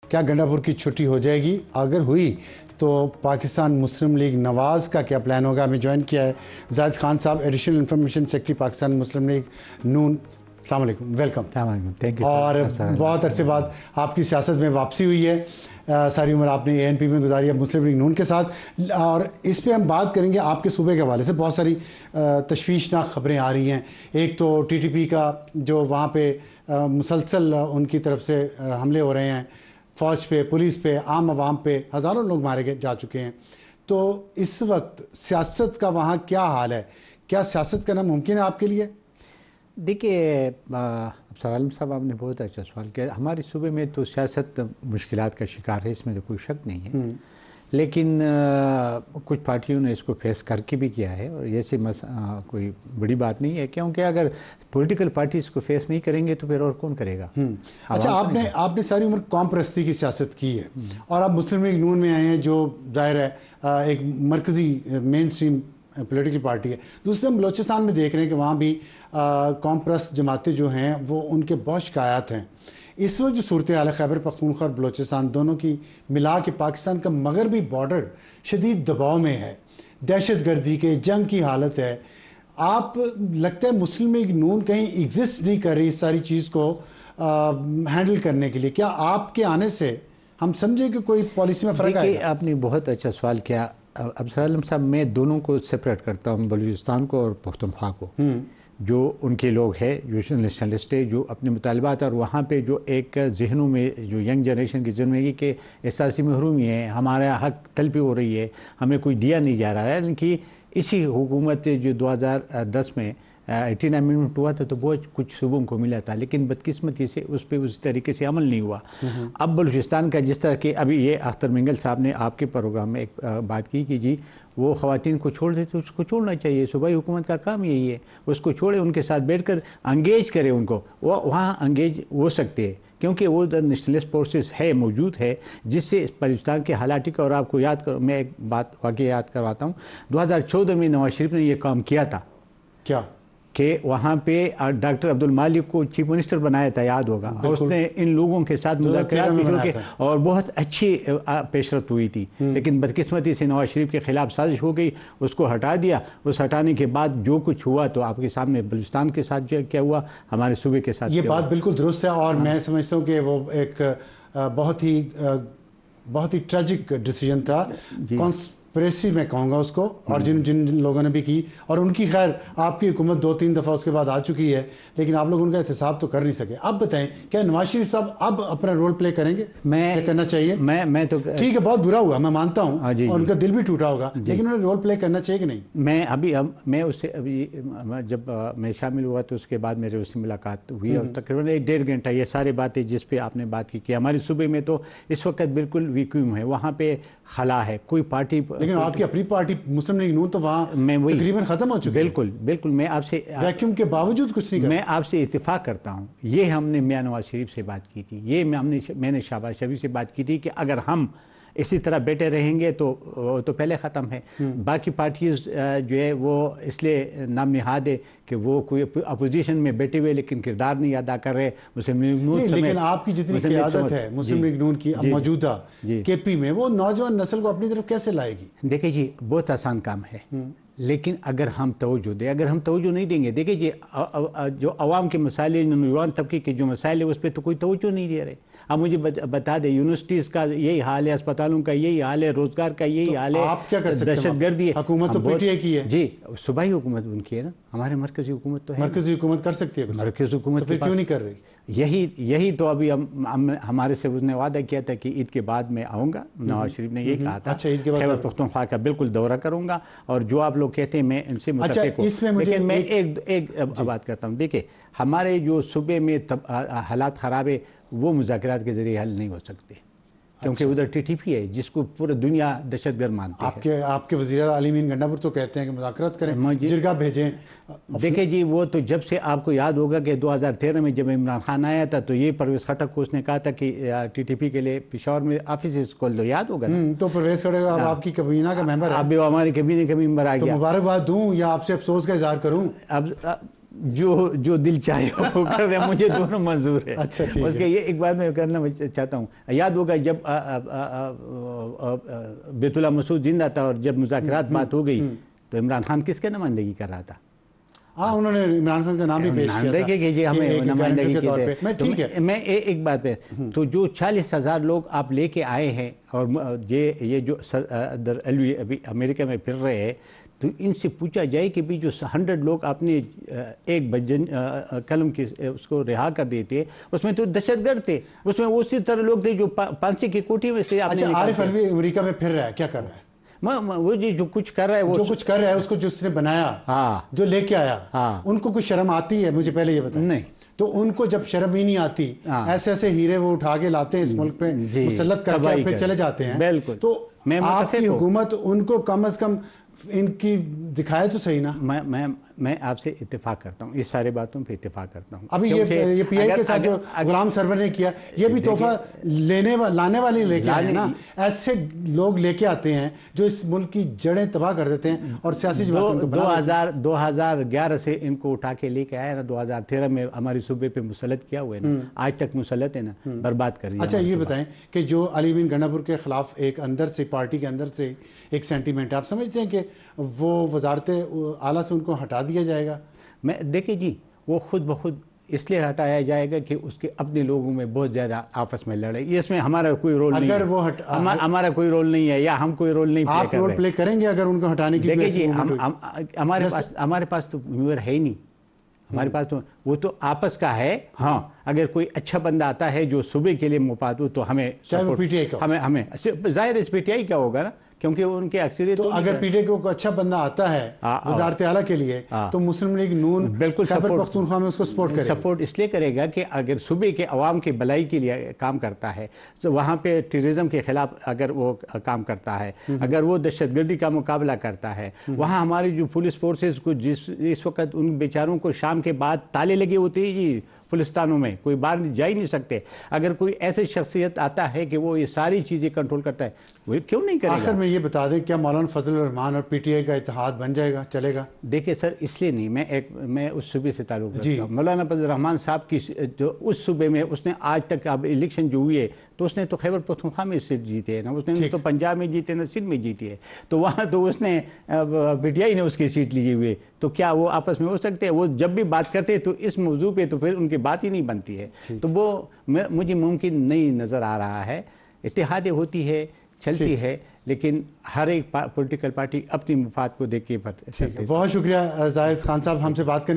کیا گنڈاپور کی چھٹی ہو جائے گی؟ اگر ہوئی تو پاکستان مسلم لیگ نواز کا کیا پلان ہوگا؟ ہمیں جوائن کیا ہے زاہد خان صاحب، ایڈیشنل انفارمیشن سیکرٹری پاکستان مسلم لیگ نون۔ السلام علیکم، ویلکم۔ السلام علیکم، تھینک یو۔ اور بہت عرصے بعد آپ کی سیاست میں واپسی ہوئی ہے، ساری عمر آپ نے اے این پی میں گزاری ہے مسلم لیگ نون کے ساتھ، اور اس پہ ہم بات کریں گے آپ کے صوبے کے حوالے سے۔ بہت ساری تشویشناک خبریں آ رہی ہیں، ایک تو ٹی ٹی پی کا جو وہاں پہ مسلسل ان کی طرف سے حملے ہو رہے ہیں، فوج پہ، پولیس پہ، عام عوام پہ، ہزاروں لوگ مارے جا چکے ہیں۔ تو اس وقت سیاست کا وہاں کیا حال ہے؟ کیا سیاست کرنا ممکن ہے آپ کے لیے؟ دیکھیے افسر عالم صاحب، آپ نے بہت اچھا سوال کیا۔ ہمارے صوبے میں تو سیاست مشکلات کا شکار ہے، اس میں تو کوئی شک نہیں ہے، لیکن کچھ پارٹیوں نے اس کو فیس کر کے بھی کیا ہے، اور ایسی کوئی بڑی بات نہیں ہے، کیونکہ اگر پولیٹیکل پارٹی اس کو فیس نہیں کریں گے تو پھر اور کون کرے گا؟ اچھا، آپ نے ساری عمر قوم پرستی کی سیاست کی ہے، اور آپ مسلم لیگ نون میں آئے ہیں جو ظاہر ہے ایک مرکزی مین سٹریم پولیٹیکل پارٹی ہے۔ دوسرے ہم بلوچستان میں دیکھ رہے ہیں کہ وہاں بھی قوم پرست جماعتیں جو ہیں وہ ان کے بہت شکایات ہیں۔ اس وقت جو صورتحال ہے خیبر پختونخوا اور بلوچستان دونوں کی ملا کے پاکستان کا مغربی بارڈر شدید دباؤ میں ہے، دہشت گردی کے جنگ کی حالت ہے۔ آپ لگتا ہے مسلم لیگ نون کہیں ایگزسٹ نہیں کر رہی اس ساری چیز کو ہینڈل کرنے کے لیے؟ کیا آپ کے آنے سے ہم سمجھیں کہ کوئی پالیسی میں فرق آئے گا؟ آپ نے بہت اچھا سوال کیا افسر عالم صاحب۔ میں دونوں کو سپریٹ کرتا ہوں، بلوچستان کو اور پختونخوا کو۔ جو ان کے لوگ ہیں جو نیشنلسٹ ہے، جو اپنے مطالبات، اور وہاں پہ جو ایک ذہنوں میں جو ینگ جنریشن کی زندگی کے احساسی محرومی ہے، ہمارا حق طلبی ہو رہی ہے، ہمیں کوئی دیا نہیں جا رہا ہے۔ لیکن اسی حکومت جو 2010 میں 18 امینڈمنٹ ہوا تھا تو بہت کچھ صوبوں کو ملا تھا، لیکن بدقسمتی سے اس پہ اس طریقے سے عمل نہیں ہوا۔ اب بلوچستان کا جس طرح کہ ابھی یہ اختر منگل صاحب نے آپ کے پروگرام میں ایک بات کی کہ جی وہ خواتین کو چھوڑ دے، تو اس کو چھوڑنا چاہیے، صوبائی حکومت کا کام یہی ہے، اس کو چھوڑے، ان کے ساتھ بیٹھ کر انگیج کرے ان کو، وہ وہاں انگیج ہو سکتے ہیں، کیونکہ وہ نیشنلسٹ فورسز ہے، موجود ہے، جس سے بلوچستان کے حالات کا۔ اور آپ کو یاد کرو، میں ایک بات واقعی یاد کرواتا ہوں، 2014 میں نواز شریف نے یہ کام کیا تھا، کیا کہ وہاں پہ ڈاکٹر عبد المالک کو چیف منسٹر بنایا تھا، یاد ہوگا، اور اس نے ان لوگوں کے ساتھ مذاکرات بھی شروع کیے اور بہت اچھی پیش رفت ہوئی تھی، لیکن بدقسمتی سے نواز شریف کے خلاف سازش ہو گئی، اس کو ہٹا دیا۔ اس ہٹانے کے بعد جو کچھ ہوا تو آپ کے سامنے بلوچستان کے ساتھ کیا ہوا، ہمارے صوبے کے ساتھ یہ بات بالکل درست ہے، اور میں سمجھتا ہوں کہ وہ ایک بہت ہی ٹریجک ڈیسیجن تھا، کانسپریسی میں کہوں گا اس کو، اور جن لوگوں نے بھی کی، اور ان کی خیر آپ کی حکومت 2-3 دفعہ اس کے بعد آ چکی ہے، لیکن آپ لوگ ان کا احتساب تو کر نہیں سکے۔ اب بتائیں، کیا نواز شریف صاحب اب اپنا رول پلے کریں گے؟ کیا کرنا چاہیے؟ میں تو ٹھیک ہے، بہت برا ہوا، میں مانتا ہوں، اور ان کا دل بھی ٹوٹا ہوگا، لیکن انہیں رول پلے کرنا چاہیے کہ نہیں؟ میں اس سے ابھی جب میں شامل ہوا تو اس کے بعد میرے اس سے ملاقات ہوئی، اور تقریباً 1-1.5 گھنٹہ یہ سارے باتیں جس پہ آپ نے بات کی کہ ہمارے صوبے میں تو اس وقت بالکل ویکیوم ہے، وہاں پہ خلا ہے، کوئی پارٹی، لیکن آپ کی اپنی پارٹی مسلم لیگ نون تو وہاں تقریباً ختم ہو چکی ہے۔ بالکل میں آپ سے ویکیوم کے باوجود کچھ نہیں کرتا۔ میں آپ سے اتفاق کرتا ہوں، یہ ہم نے میاں نواز شریف سے بات کی تھی، یہ میں نے شہباز شفیع سے بات کی تھی کہ اگر ہم اسی طرح بیٹھے رہیں گے تو پہلے ختم ہے۔ باقی پارٹیز جو ہے وہ اس لیے نام نہاد ہے کہ وہ کوئی اپوزیشن میں بیٹھے ہوئے لیکن کردار نہیں ادا کر رہے مسلم لیگ نون سمیت۔ لیکن آپ کی جتنی قیادت ہے مسلم لیگ نون کی موجودہ کے پی میں، وہ نوجوان نسل کو اپنی طرف کیسے لائے گی؟ دیکھیں جی، بہت آسان کام ہے، لیکن اگر ہم توجہ دیں، اگر ہم توجہ نہیں دیں گے، دیکھیں جی جو عوام کے مسائل، نوجوان طبقے کے جو مسائل ہیں اس پہ تو کوئی توجہ نہیں دے رہے۔ اب مجھے بتا دیں، یونیورسٹیز کا یہی حال ہے، اسپتالوں کا یہی حال ہے، روزگار کا یہی حال ہے، آپ کیا کر سکتے ہیں؟ دہشت گردی ہے، حکومت تو پی ٹی آئی کی ہے۔ جی، صوبائی حکومت ان کی ہے نا، ہمارے مرکزی حکومت تو ہے، مرکزی حکومت کر سکتی ہے، مرکزی حکومت کیوں نہیں کر رہی؟ یہی تو ابھی ہمارے سے اس نے وعدہ کیا تھا کہ عید کے بعد میں آؤں گا، نواز شریف نے یہ کہا تھا، خیبر پختونخوا کا بالکل دورہ کروں گا، اور جو آپ لوگ کہتے ہیں میں ان سے متفق ہوں، لیکن میں ایک بات کرتا ہوں، دیکھیں ہمارے جو صوبے میں حالات خراب ہے وہ مذاکرات کے ذریعے حل نہیں ہو سکتے، کیونکہ ادھر ٹی ٹی پی ہے جس کو پورا دنیا دہشت گرد مانتی ہے۔ آپ کے وزیر اعلیٰ علی امین گنڈاپور تو کہتے ہیں کہ مذاکرات کریں، جرگہ بھیجیں۔ دیکھیں جی، وہ تو جب سے آپ کو یاد ہوگا کہ 2013 میں جب عمران خان آیا تھا تو یہ پرویز خٹک کو اس نے کہا تھا کہ ٹی ٹی پی کے لیے پشاور میں آفیسز کھول دو، یاد ہوگا نا؟ تو پرویز خٹک اب آپ کی کابینہ کا ممبر ہے، اب وہ ہماری کابینہ کا ممبر آ گیا۔ تو مبارکباد دوں یا آپ سے افسوس کا اظہار کروں؟ اب جو دل چاہے وہ کر دے، مجھے دونوں منظور ہے۔ اچھا ٹھیک ہے۔ اس کے یہ ایک بات میں کرنا چاہتا ہوں، یاد ہوگا جب بیت اللہ مسعود زندہ تھا اور جب مذاکرات بات ہو گئی تو عمران خان کس کے نمائندگی کر رہا تھا؟ ہاں انہوں نے عمران خان کا نام بھی پیش کیا تھا کہ ہمیں نمائندگی کے طور پہ۔ ٹھیک ہے، میں ایک بات پہ تو جو 40,000 لوگ آپ لے کے آئے ہیں اور یہ جو علوی ابھی امریکہ میں پھر رہے ہیں، تو ان سے پوچھا جائے کہ بھی جو 100 لوگ آپ نے ایک قلم کے اس کو رہا کر دیتے، اس میں تو دہشت گرد تھے، اس میں اسی طرح لوگ تھے جو پانسی کی کوٹھی میں سے۔ اچھا عارف علوی امریکہ میں پھر رہا ہے، کیا کر رہا ہے؟ وہ جو کچھ کر رہا ہے، جو کچھ کر رہا ہے اس کو جس نے بنایا، جو لے کے آیا، ان کو کوئی شرم آتی ہے؟ مجھے پہلے یہ بتائیں۔ نہیں، تو ان کو جب شرم ہی نہیں آتی، ایسے ایسے ہیرے وہ اٹھا کے لاتے ہیں اس ملک پہ، مسلط کر کے پھر چلے جاتے ہیں۔ بالکل، تو آپ کی حکومت ان کو کم از کم ان کی دکھائے تو صحیح نا۔ میں آپ سے اتفاق کرتا ہوں، اس سارے باتوں پہ اتفاق کرتا ہوں۔ ابھی یہ پی آئی کے ساتھ جو غلام سرور نے کیا، یہ بھی تحفہ لانے والے لے کے آئے نا۔ ایسے لوگ لے کے آتے ہیں جو اس ملک کی جڑیں تباہ کر دیتے ہیں اور سیاسی جماعتوں کو بنا دیتے ہیں۔ 2011 سے ان کو اٹھا کے لے کے آیا نا، 2013 میں ہماری صوبے پہ مسلط کیا ہوا ہے نا، آج تک مسلط ہے نا، برباد کر دیا۔ اچھا یہ بتائیں کہ جو علی امین گنڈا پور کے خلاف ایک اندر سے پارٹی کے اندر سے ایک سینٹیمنٹ ہے، آپ سمجھتے ہیں کہ وہ وزارت اعلیٰ سے ان کو ہٹا دیا جائے گا؟ دیکھیں جی، وہ خود بخود اس لیے ہٹایا جائے گا کہ اس کے اپنے لوگوں میں بہت زیادہ آپس میں لڑائی، اس میں ہمارا کوئی رول نہیں ہے۔ اگر وہ ہمارا کوئی رول نہیں ہے یا ہم کوئی رول نہیں آپ رول پلے کریں گے اگر ان کو ہٹانے کی؟ دیکھیں جی، ہمارے پاس تو میور ہے ہی نہیں، ہمارے پاس تو وہ تو آپس کا ہے۔ ہاں اگر کوئی اچھا بندہ آتا ہے جو صوبے کے لیے مفاد ہو تو ہمیں، چاہے وہ پی ٹی آئی کا، ہمیں ظاہر ہے پی ٹی آئی کا ہوگا نا، کیونکہ ان کے اکثریت۔ تو اگر پی ٹی آئی کو اچھا بندہ آتا ہے وزارت اعلیٰ کے لیے تو مسلم لیگ نون بالکل خیبر پختونخوا میں اس کو سپورٹ کرے گا۔ سپورٹ اس لیے کرے گا کہ اگر صوبے کے عوام کی بھلائی کے لیے کام کرتا ہے تو وہاں پہ ٹیررزم کے خلاف اگر وہ کام کرتا ہے، اگر وہ دہشت گردی کا مقابلہ کرتا ہے، وہاں ہماری جو پولیس فورسز کو اس وقت ان بیچاروں کو شام کے بعد تالے لگے ہوتے ہیں جی پولیسستانوں میں، کوئی باہر جا ہی نہیں سکتے۔ اگر کوئی ایسی شخصیت آتا ہے کہ وہ یہ ساری چیزیں کنٹرول کرتا ہے، وہ کیوں نہیں کرے گا؟ آخر میں یہ بتا دیں کیا مولانا فضل الرحمان اور پی ٹی آئی کا اتحاد بن جائے گا، چلے گا؟ دیکھیں سر، اس لیے نہیں، میں اس صوبے سے تعلق رکھتا ہوں۔ مولانا فضل الرحمان صاحب کی جو اس صوبے میں اس نے آج تک اب الیکشن جو ہوئی ہے تو اس نے تو خیبر پختونخوا میں سیٹ جیتے ہیں نا، اس نے تو پنجاب میں جیتے نا، سندھ میں جیتی ہے، تو وہاں تو اس نے پی ٹی آئی نے اس کی سیٹ لی ہوئی ہے، تو کیا وہ آپس میں ہو سکتے ہیں؟ وہ جب بھی بات کرتے ہیں تو اس موضوع پہ تو پھر ان کی بات ہی نہیں بنتی ہے، تو وہ مجھے ممکن نہیں نظر آ رہا ہے۔ اتحادیں ہوتی ہے، چلتی ہے، لیکن ہر ایک پولیٹیکل پارٹی اپنی مفاد کو دیکھ کے۔ بہت شکریہ زاہد خان صاحب ہم سے بات کرنے